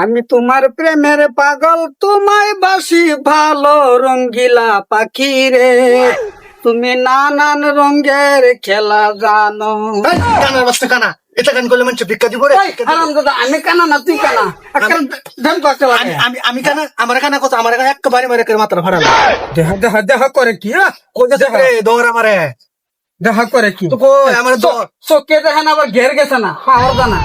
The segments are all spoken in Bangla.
আমি তোমার প্রেমের পাগল, তোমায় বাসি ভালো রঙ্গিলা পাখি রে। তুমি নানান রঙের খেলা জানো। এই, কানার বাস্তে কানা এটা গান করলে মানুষ ভিক্ষা দিব রে। হারামজাদা, আমি কানা না তুই কানা। ঢেম করতে লাগে। আমি কানা আমার কানা কথা আমার কাছে একেবারে মারে করে মাত্রা ফাড়ালো দেহা দেহা দেহা করে কি কই যাচ্ছে রে দৌড় আমারে দেখা করে কি তো কই আমার চোখে দেখে না, আবার ঘের গেছে না পাওয়ার জানা।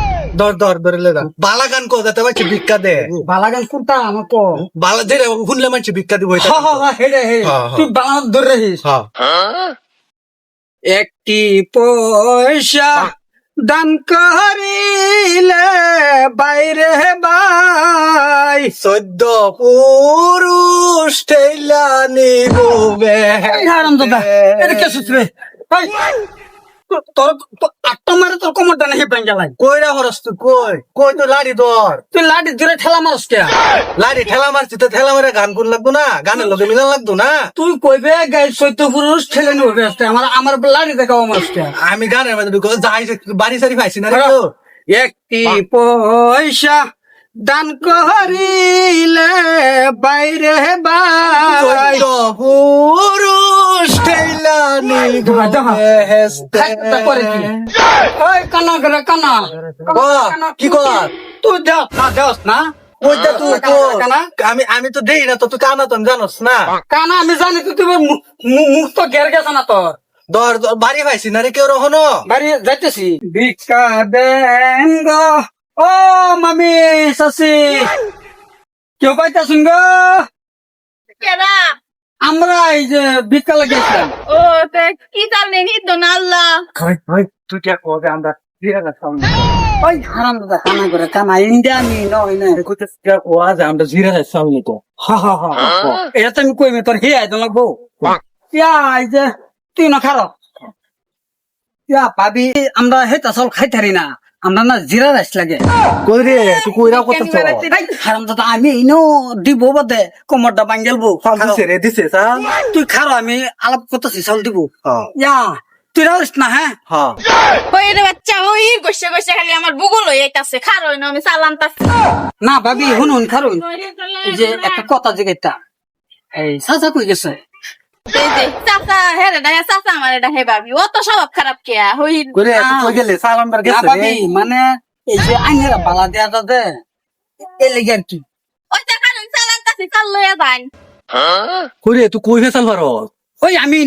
ধরে লে বালা গান কো যাতে মানুষ ভিক্ষা দে বালাগান কোনটা আমাকে বালা দে শুনলে মানুষ ভিক্ষা দিব এটা হেডে হে তুই বালান ধরে রহিস। একটি পয়সা দান করিলে বাইরে বাই 14 পুরুষ ঠেলা নিবে হারামজাদা, এটা কে সুতরে তোর আটটা মারে তোর কোমরটা নাকি ভেঙে লাই। কইরা হরস তুই কই তো লাড়ি ধর তুই লাঠি ধরে ঠেলা মারস কে? লাড়ি ঠেলা মারছি তো ঠেলা মারে গান কোন লাগতো না গানের লগে মিলান লাগতো না তুই কইবে গাই 14 পুরুষ ঠেলে নিবে আসতে আমার আমার লাঠি দেখাও মারস কে? আমি গানের মধ্যে ঢুকে যাই বাড়ি সারি পাইছি না রে একটি পয়সা দান করিলে বাইরে বাই 14 পুরুষ ঠেলা নিবে করে কি? ওই কানা করে কানা কি কর তুই দেখ না দেখ না ওইটা তুই কানা আমি তো দেই না তো তুই কানা তো জানোস না কানা আমি জানি তুই মুখ তো ঘের গেছে না তোর। ধর বাড়ি পাইছি না রে কেউ রহনো বাড়ি যাইতেছি। ভিক্ষা দেন গো ও মামি শাসি, কেউ পাইতেছুন গো? কেডা? আমরা এই যে ভিক্ষা লাগিয়েছিলাম। ও তে কি তার নেই তো না আল্লাহ। তুই কে কবে আমরা ফিরে গেছিলাম? ওই হারাম দাদা কানা করে কানা ইন্ডিয়া নি নয় না আমরা জিরা যাচ্ছি তো হা হা হা এটা তো আমি কইমি তোর হে আইতো লাগবো ইয়া এই যে তুই না খারো ইয়া ভাবি আমরা হেতা চল খাইতারি না, আমরা না জিরা রাইস লাগে। কই রে তুই কইরা করতেছ হারাম দাদা আমি ইনো দিব বাদে কোমরটা বাঙ্গেলবো। দিছে স্যার তুই খারো আমি আলাপ করতেছি চাল দিব ইয়া তুই রাইস না। হ্যাঁ ওই রে বাচ্চা ওই গোসে গোসে খালি আমার বুগুল হয়ে যাইতাছে খারো না আমি চালানতাছি। না ভাবি শুনুন খারুন এই যে একটা কথা জিজ্ঞাসা এই চাচা কই গেছে? এই যে চাচা হেরে না চাচা আমার এটা হে ভাবি ও তো স্বভাব খারাপ কে হই কইরে কই গেলে সালাম বার না গেছে ভাবি মানে এই যে আইনেরা বালা দেয়া দে এই লেগে আর কি। ওই যে খালুন চালানতাছি চাল লইয়া যান। কইরে তুই কই ফেসাল পারো ওই আমি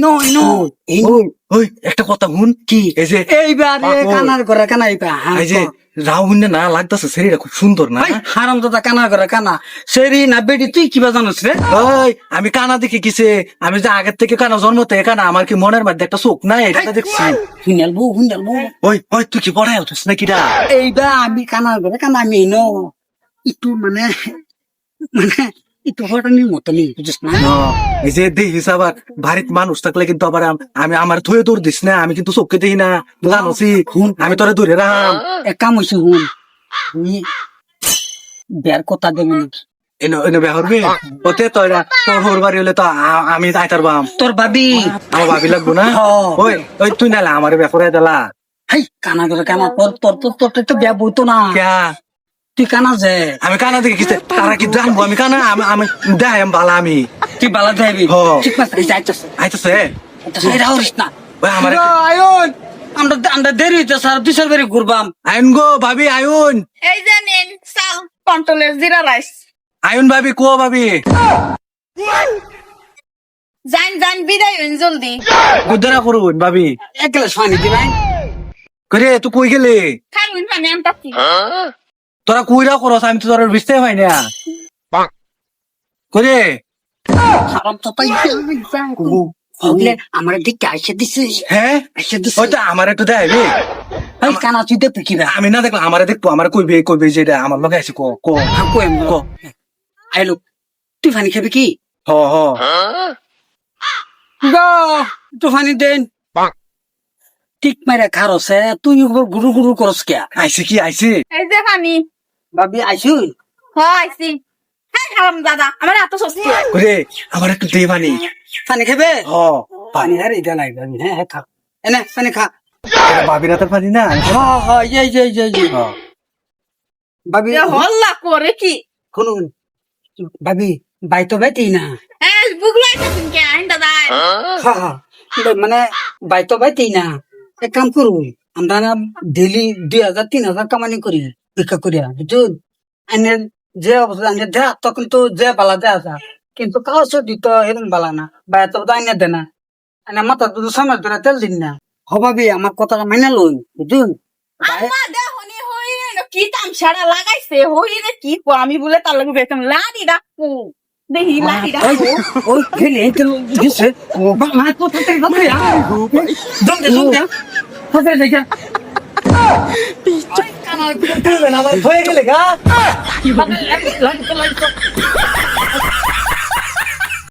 ওই একটা কথা শুন কি এই যে এইবারে কানার করে কানা এই যে রাহুল না লাগতাছে শরীরটা খুব সুন্দর না হারাম দাদা কানার করে কানা সেরি না বেডি তুই কিবা জানোস রে? ওই আমি কানা দেখে কিছে আমি যে আগের থেকে কানা জন্ম থেকে কানা আমার কি মনের মধ্যে একটা চোখ নাই এটা দেখছি হুনালবো ওই ওই তুই কি পড়াই উঠিস নাকি রা এইবা আমি কানার করে কানা আমি একটু মানে একটু হটানির মতো নেই বুঝিস না। এই যে দেখিস আবার বাড়ির মানুষ থাকলে কিন্তু আবার আমি আমার থয়ে তোর দিস না আমি কিন্তু চোখকে দেখি না জানোসি আমি তোরে ধরে রাম এক কাম হয়েছে হুন আমি বের কথা দেবে নাকি এনে এনে বেহরবে ওতে তোরা তোর বাড়ি হলে তো আমি যাইতার বাম তোর ভাবি আমার ভাবি লাগবো না ওই ওই তুই নালে আমার বেফরে দিলা হাই কানা করে কানা তোর তো বিয়া বইতো না ক্যা তুই কানা যে আমি কানা দেখে কিছে তারা কি জানবো আমি কানা আমি দেয় বালা আমি তুই বালা দেবি ঠিক আছে যাইতেছে আইতেছে এটা হরিস না ওই আমার আয়ন আমরা দেরি হইতে স্যার দুশোর বাড়ি ঘুরবাম। আইন গো ভাবি আয়ুন এই যে নেন চাল কন্ট্রোলের জিরা রাইস আয়ুন ভাবি কো ভাবি যান যান বিদায় হইন জলদি গুদারা করুন ভাবি একলা পানি দিবাই করে তুই কই গেলে খারুন পানি আনতাছি। তোরা কইরা করস আমি তো তোর বুঝতে পাই না করে খারাপ তো তাই হগলে আমার দিকে আইসা দিছে হ্যাঁ আইসা দিছে ওইটা আমার একটু দেখাবি এই কানা তুই দেখবি কি আমি না দেখলাম আমারে দেখবো আমার কইবে যে এটা আমার লগে আছে কো আইলো তুই পানি খাবি কি? হ হ গো তুই পানি দেন ঠিক মারে খারছে তুই গুরু গুরু করস কে? আইছে কি আইছে এই যে পানি ভাবি আইসুন আইছি হ্যাঁ হারাম দাদা আমার এত সস্তি করে আমার একটু দে পানি পানি খাবে? হ পানি আর এটা নাই ভাবি হ্যাঁ খা এনে পানি খা ভাবিরা তোর পানি না হ্যাঁ এই ভাবি হল্লা করে কি শুনুন ভাবি বাই তো বাইতেই না হ্যাঁ বুগলাই কাছেন কে আইন্দা দাই হা হা মানে বাই তো বাইতেই না এক কাম করুন আমরা না ডেলি 2,000 3,000 কামানি করি ভিক্ষা করিয়া বুঝুন আইনের যে অবস্থা আইনের দেয়া তখন তো যে বালা দেয়া যা কিন্তু কাউ দিত এরকম বালা না বা এত আইনের দে না আইনের মাথা দুধ সামাল ধরে তেল দিন না হবাবি আমার কথাটা মাইনা লই বুঝুন আমার দেহনি হই কি তামসাড়া লাগাইছে হই রে কি কো আমি বলে তার লগে বেতন লাড়ি ডাকু দেখি লাড়ি ডাকু ওই খেলে দিছে ও বা মা কথা থেকে কথা ইয়া জলদি জলদি কথা দেখা হয়ে গেলে গা লাগতো